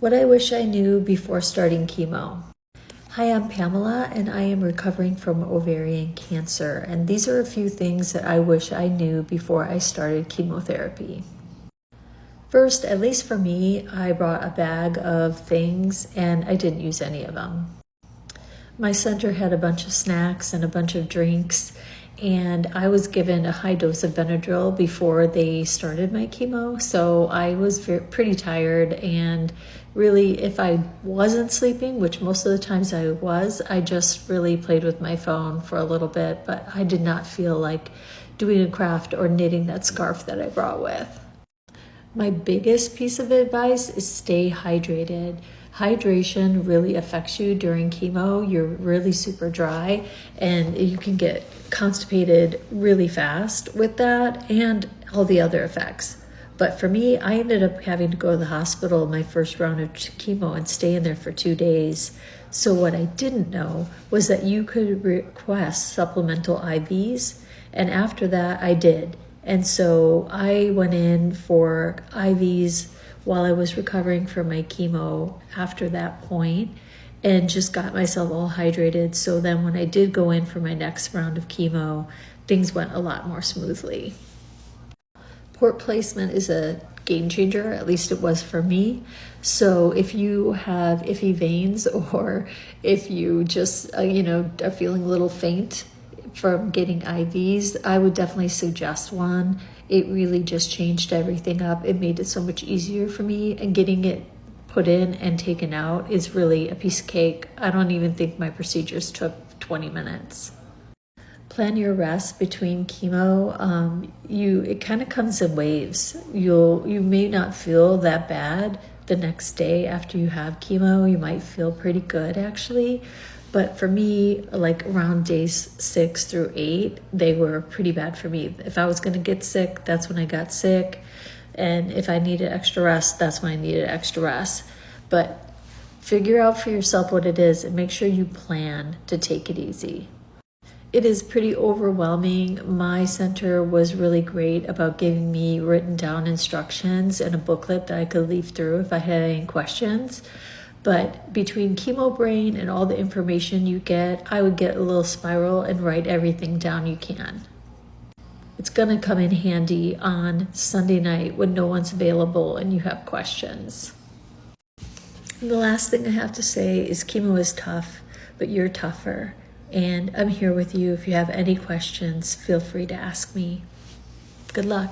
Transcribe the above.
What I wish I knew before starting chemo. Hi, I'm Pamela, and I am recovering from ovarian cancer. And these are a few things that I wish I knew before I started chemotherapy. First, at least for me, I brought a bag of things and I didn't use any of them. My center had a bunch of snacks and a bunch of drinks, and I was given a high dose of Benadryl before they started my chemo, so I was pretty tired, and really if I wasn't sleeping, which most of the times I was, I just really played with my phone for a little bit, but I did not feel like doing a craft or knitting that scarf that I brought with. My biggest piece of advice is stay hydrated. Hydration really affects you during chemo. You're really super dry and you can get constipated really fast with that and all the other effects. But for me, I ended up having to go to the hospital my first round of chemo and stay in there for 2 days. So what I didn't know was that you could request supplemental IVs, and after that I did. And so I went in for IVs while I was recovering from my chemo after that point and just got myself all hydrated. So then when I did go in for my next round of chemo, things went a lot more smoothly. Port placement is a game changer, at least it was for me. So if you have iffy veins or if you just, are feeling a little faint from getting IVs, I would definitely suggest one. It really just changed everything up. It made it so much easier for me, and getting it put in and taken out is really a piece of cake. I don't even think my procedures took 20 minutes. Plan your rest between chemo. It kind of comes in waves. You may not feel that bad the next day after you have chemo. You might feel pretty good actually. But for me, like around days 6 through 8, they were pretty bad for me. If I was going to get sick, that's when I got sick. And if I needed extra rest, that's when I needed extra rest. But figure out for yourself what it is and make sure you plan to take it easy. It is pretty overwhelming. My center was really great about giving me written down instructions and a booklet that I could leaf through if I had any questions. But between chemo brain and all the information you get, I would get a little spiral and write everything down you can. It's gonna come in handy on Sunday night when no one's available and you have questions. And the last thing I have to say is chemo is tough, but you're tougher. And I'm here with you. If you have any questions, feel free to ask me. Good luck.